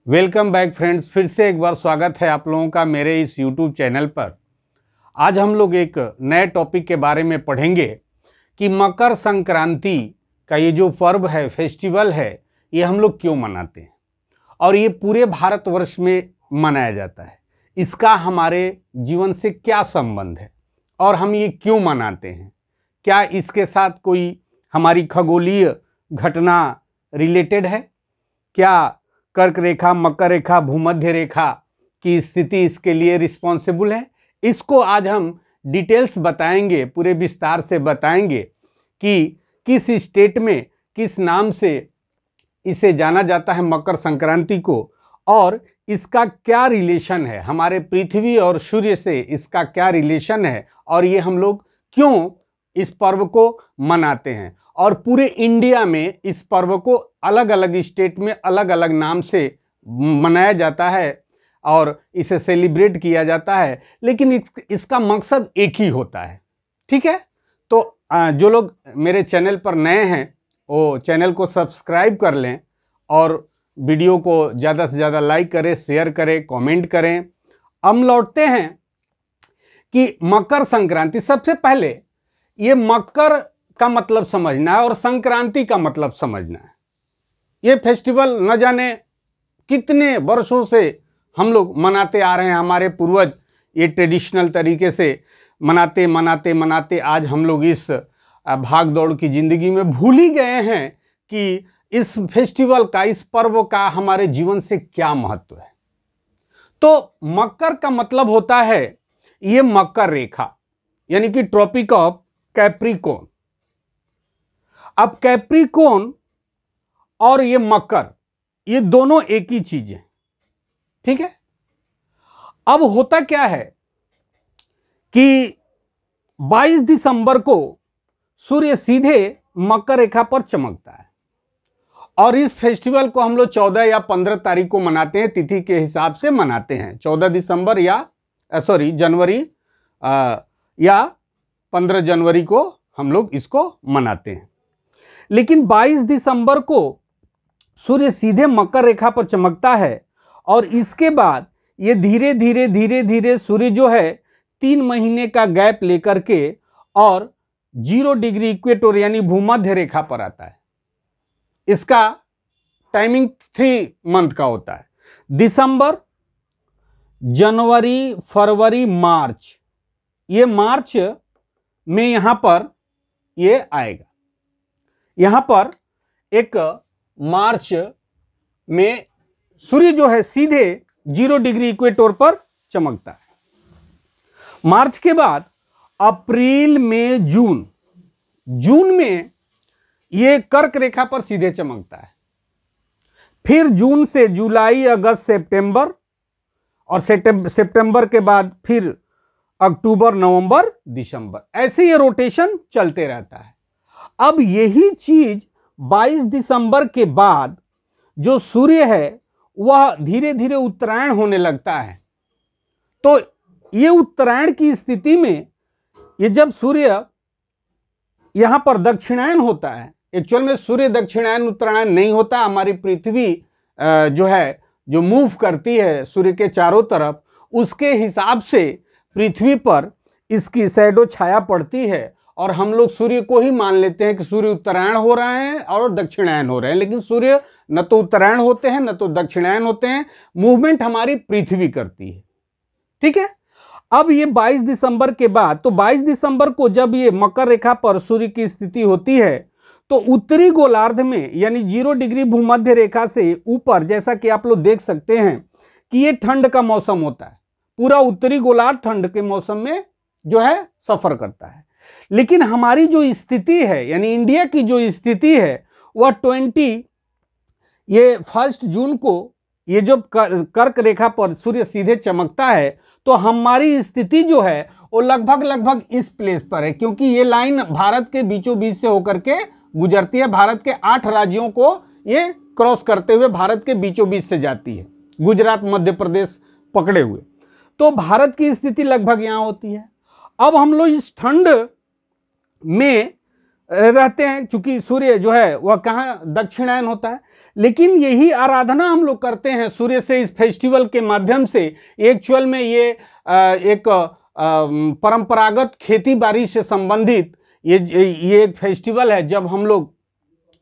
Welcome back friends, फिर से एक बार स्वागत है आप लोगों का मेरे इस यूट्यूब चैनल पर। आज हम लोग एक नए टॉपिक के बारे में पढ़ेंगे कि मकर संक्रांति का ये जो पर्व है, फेस्टिवल है, ये हम लोग क्यों मनाते हैं और ये पूरे भारतवर्ष में मनाया जाता है। इसका हमारे जीवन से क्या संबंध है और हम ये क्यों मनाते हैं। क्या इसके साथ कोई हमारी खगोलीय घटना रिलेटेड है? क्या कर्क रेखा, मकर रेखा, भूमध्य रेखा की स्थिति इसके लिए रिस्पॉन्सिबल है? इसको आज हम डिटेल्स बताएंगे, पूरे विस्तार से बताएंगे कि किस स्टेट में किस नाम से इसे जाना जाता है मकर संक्रांति को, और इसका क्या रिलेशन है हमारे पृथ्वी और सूर्य से, इसका क्या रिलेशन है और ये हम लोग क्यों इस पर्व को मनाते हैं। और पूरे इंडिया में इस पर्व को अलग अलग स्टेट में अलग अलग नाम से मनाया जाता है और इसे सेलिब्रेट किया जाता है, लेकिन इसका मकसद एक ही होता है। ठीक है, तो जो लोग मेरे चैनल पर नए हैं वो चैनल को सब्सक्राइब कर लें और वीडियो को ज़्यादा से ज़्यादा लाइक करें, शेयर करें, कमेंट करें। हम लौटते हैं कि मकर संक्रांति। सबसे पहले ये मकर का मतलब समझना है और संक्रांति का मतलब समझना है। ये फेस्टिवल न जाने कितने वर्षों से हम लोग मनाते आ रहे हैं, हमारे पूर्वज ये ट्रेडिशनल तरीके से मनाते मनाते मनाते आज हम लोग इस भाग दौड़ की ज़िंदगी में भूल ही गए हैं कि इस फेस्टिवल का, इस पर्व का हमारे जीवन से क्या महत्व है। तो मकर का मतलब होता है ये मकर रेखा, यानी कि ट्रॉपिक ऑफ कैप्रिकॉर्न। अब कैप्रिकॉर्न और ये मकर, ये दोनों एक ही चीज है। ठीक है, अब होता क्या है कि 22 दिसंबर को सूर्य सीधे मकर रेखा पर चमकता है और इस फेस्टिवल को हम लोग 14 या 15 तारीख को मनाते हैं, तिथि के हिसाब से मनाते हैं। 14 दिसंबर या जनवरी या 15 जनवरी को हम लोग इसको मनाते हैं। लेकिन 22 दिसंबर को सूर्य सीधे मकर रेखा पर चमकता है और इसके बाद ये धीरे धीरे धीरे धीरे सूर्य जो है 3 महीने का गैप लेकर के और 0 डिग्री इक्वेटर यानी भूमध्य रेखा पर आता है। इसका टाइमिंग 3 मंथ का होता है। दिसंबर, जनवरी, फरवरी, मार्च, ये मार्च में यहां पर ये आएगा। यहां पर एक मार्च में सूर्य जो है सीधे 0 डिग्री इक्वेटर पर चमकता है। मार्च के बाद अप्रैल, मई, जून में ये कर्क रेखा पर सीधे चमकता है। फिर जून से जुलाई, अगस्त, सितंबर, और सितंबर के बाद फिर अक्टूबर, नवंबर, दिसंबर, ऐसे ये रोटेशन चलते रहता है। अब यही चीज 22 दिसंबर के बाद जो सूर्य है वह धीरे धीरे उत्तरायण होने लगता है। तो ये उत्तरायण की स्थिति में ये जब सूर्य यहां पर दक्षिणायन होता है, एक्चुअल में सूर्य दक्षिणायन उत्तरायण नहीं होता, हमारी पृथ्वी जो है जो मूव करती है सूर्य के चारों तरफ, उसके हिसाब से पृथ्वी पर इसकी शैडो छाया पड़ती है और हम लोग सूर्य को ही मान लेते हैं कि सूर्य उत्तरायण हो रहे हैं और दक्षिणायन हो रहे हैं, लेकिन सूर्य न तो उत्तरायण होते हैं न तो दक्षिणायन होते हैं। मूवमेंट हमारी पृथ्वी करती है। ठीक है, अब ये 22 दिसंबर के बाद, तो 22 दिसंबर को जब ये मकर रेखा पर सूर्य की स्थिति होती है तो उत्तरी गोलार्ध में यानी 0 डिग्री भूमध्य रेखा से ऊपर, जैसा कि आप लोग देख सकते हैं कि ये ठंड का मौसम होता है। पूरा उत्तरी गोलार्ध ठंड के मौसम में जो है सफर करता है। लेकिन हमारी जो स्थिति है यानी इंडिया की जो स्थिति है वह 1 जून को ये जो कर्क रेखा पर सूर्य सीधे चमकता है, तो हमारी स्थिति जो है वो लगभग इस प्लेस पर है, क्योंकि ये लाइन भारत के बीचों बीच से होकर के गुजरती है। भारत के 8 राज्यों को ये क्रॉस करते हुए भारत के बीचों बीच से जाती है, गुजरात, मध्य प्रदेश पकड़े हुए। तो भारत की स्थिति लगभग यहाँ होती है। अब हम लोग इस ठंड में रहते हैं, चूंकि सूर्य जो है वह कहाँ दक्षिणायन होता है, लेकिन यही आराधना हम लोग करते हैं सूर्य से इस फेस्टिवल के माध्यम से। एक्चुअल में ये एक परंपरागत खेती बाड़ी से संबंधित ये एक फेस्टिवल है। जब हम लोग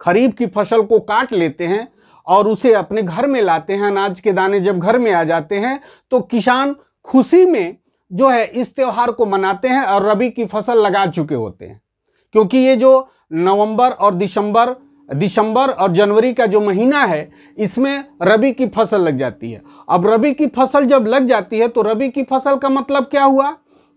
खरीफ की फसल को काट लेते हैं और उसे अपने घर में लाते हैं, अनाज के दाने जब घर में आ जाते हैं तो किसान खुशी में जो है इस त्योहार को मनाते हैं और रबी की फसल लगा चुके होते हैं। क्योंकि ये जो नवंबर और दिसंबर और जनवरी का जो महीना है, इसमें रबी की फसल लग जाती है। अब रबी की फसल जब लग जाती है तो रबी की फसल का मतलब क्या हुआ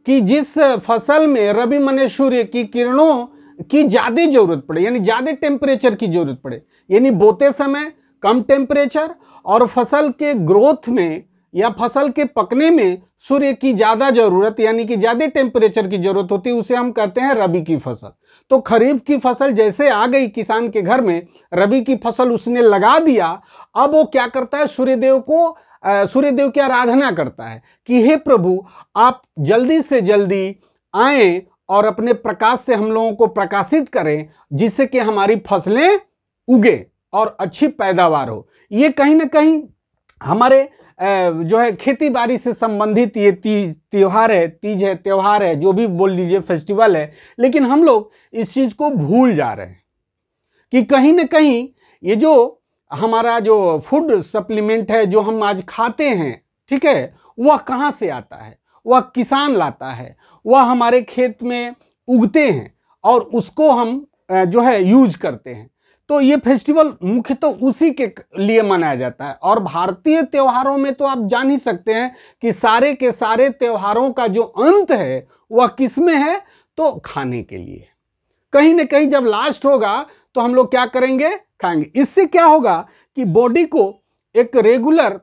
कि जिस फसल में रबी माने सूर्य की किरणों की ज़्यादा जरूरत पड़े, यानी ज़्यादा टेम्परेचर की जरूरत पड़े, यानी बोते समय कम टेम्परेचर और फसल के ग्रोथ में या फसल के पकने में सूर्य की ज़्यादा जरूरत, यानी कि ज़्यादा टेम्परेचर की जरूरत होती है, उसे हम कहते हैं रबी की फसल। तो खरीफ की फसल जैसे आ गई किसान के घर में, रबी की फसल उसने लगा दिया। अब वो क्या करता है, सूर्यदेव की आराधना करता है कि हे प्रभु, आप जल्दी से जल्दी आएं और अपने प्रकाश से हम लोगों को प्रकाशित करें, जिससे कि हमारी फसलें उगे और अच्छी पैदावार हो। ये कहीं ना कहीं हमारे जो है खेती बाड़ी से संबंधित ये त्योहार है, तीज है, त्योहार है, जो भी बोल लीजिए, फेस्टिवल है। लेकिन हम लोग इस चीज़ को भूल जा रहे हैं कि कहीं ना कहीं ये जो हमारा जो फूड सप्लीमेंट है जो हम आज खाते हैं, ठीक है, वह कहाँ से आता है? वह किसान लाता है, वह हमारे खेत में उगते हैं और उसको हम जो है यूज करते हैं। तो ये फेस्टिवल मुख्यतः उसी के लिए मनाया जाता है। और भारतीय त्योहारों में तो आप जान ही सकते हैं कि सारे के सारे त्योहारों का जो अंत है वह किस में है, तो खाने के लिए। कहीं ना कहीं जब लास्ट होगा तो हम लोग क्या करेंगे, खाएंगे। इससे क्या होगा कि बॉडी को एक रेगुलर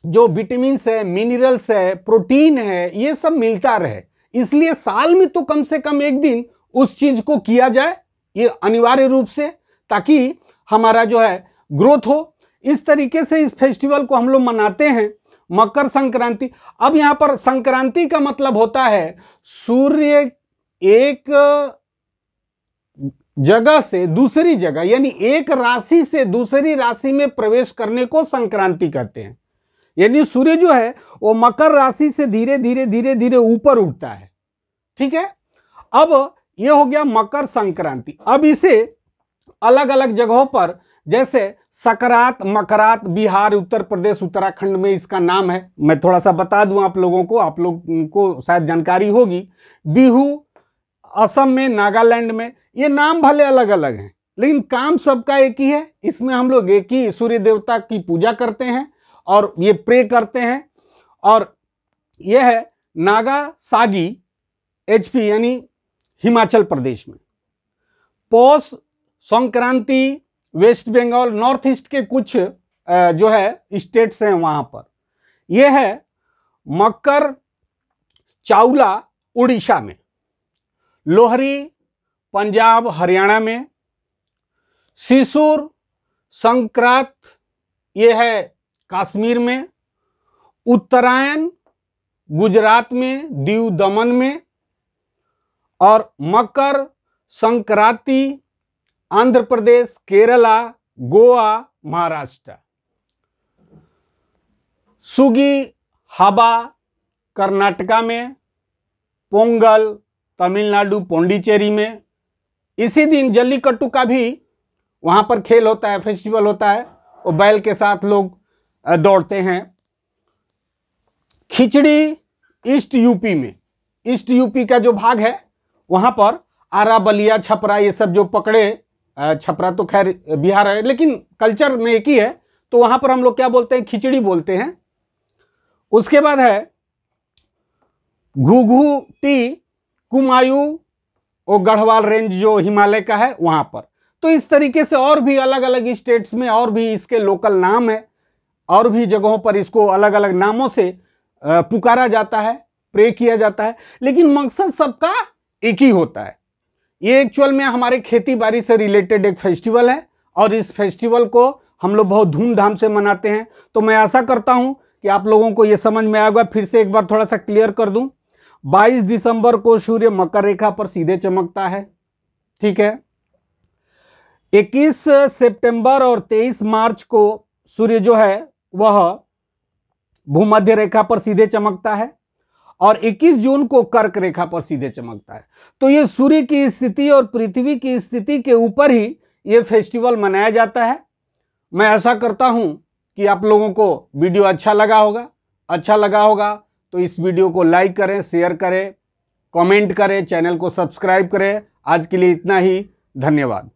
जो विटामिन्स है, मिनरल्स है, प्रोटीन है, ये सब मिलता रहे। इसलिए साल में तो कम से कम एक दिन उस चीज को किया जाए, ये अनिवार्य रूप से, ताकि हमारा जो है ग्रोथ हो। इस तरीके से इस फेस्टिवल को हम लोग मनाते हैं। मकर संक्रांति, अब यहां पर संक्रांति का मतलब होता है सूर्य एक जगह से दूसरी जगह, यानी एक राशि से दूसरी राशि में प्रवेश करने को संक्रांति कहते हैं। यानी सूर्य जो है वो मकर राशि से धीरे धीरे धीरे धीरे ऊपर उठता है, ठीक है। अब ये हो गया मकर संक्रांति। अब इसे अलग अलग जगहों पर, जैसे सकरात, मकरात, बिहार, उत्तर प्रदेश, उत्तराखंड में इसका नाम है। मैं थोड़ा सा बता दूं आप लोगों को, आप लोगों को शायद जानकारी होगी। बिहू असम में, नागालैंड में, ये नाम भले अलग अलग हैं लेकिन काम सबका एक ही है। इसमें हम लोग एक ही सूर्य देवता की पूजा करते हैं और ये प्रे करते हैं। और यह है नागा सागी HP, यानी हिमाचल प्रदेश में। Poush Sankranti west Bengal, north east के कुछ जो है स्टेट्स हैं वहां पर। यह है मकर चावला उड़ीसा में, लोहरी पंजाब हरियाणा में, सिसुर संक्रांत ये है कश्मीर में, उत्तरायण गुजरात में, दीव दमन में, और मकर संक्रांति आंध्र प्रदेश, केरला, गोवा, महाराष्ट्र। सुगी हबा कर्नाटका में, पोंगल तमिलनाडु पौंडीचेरी में। इसी दिन जल्लीकट्टू का भी वहां पर खेल होता है, फेस्टिवल होता है, और बैल के साथ लोग दौड़ते हैं। खिचड़ी ईस्ट यूपी में, ईस्ट यूपी का जो भाग है वहां पर आरा, बलिया, छपरा, ये सब जो पकड़े, छपरा तो खैर बिहार है लेकिन कल्चर में एक ही है, तो वहां पर हम लोग क्या बोलते हैं, खिचड़ी बोलते हैं। उसके बाद है घुघुटी कुमायूं और गढ़वाल रेंज जो हिमालय का है वहां पर। तो इस तरीके से और भी अलग अलग स्टेट्स में और भी इसके लोकल नाम है, और भी जगहों पर इसको अलग अलग नामों से पुकारा जाता है, प्रे किया जाता है, लेकिन मकसद सबका एक ही होता है। ये एक्चुअल में हमारे खेती बाड़ी से रिलेटेड एक फेस्टिवल है और इस फेस्टिवल को हम लोग बहुत धूमधाम से मनाते हैं। तो मैं आशा करता हूं कि आप लोगों को ये समझ में आएगा। फिर से एक बार थोड़ा सा क्लियर कर दूं, 22 दिसंबर को सूर्य मकर रेखा पर सीधे चमकता है, ठीक है। 21 सितंबर और 23 मार्च को सूर्य जो है वह भूमध्य रेखा पर सीधे चमकता है और 21 जून को कर्क रेखा पर सीधे चमकता है। तो ये सूर्य की स्थिति और पृथ्वी की स्थिति के ऊपर ही ये फेस्टिवल मनाया जाता है। मैं आशा करता हूं कि आप लोगों को वीडियो अच्छा लगा होगा तो इस वीडियो को लाइक करें, शेयर करें, कमेंट करें, चैनल को सब्सक्राइब करें। आज के लिए इतना ही, धन्यवाद।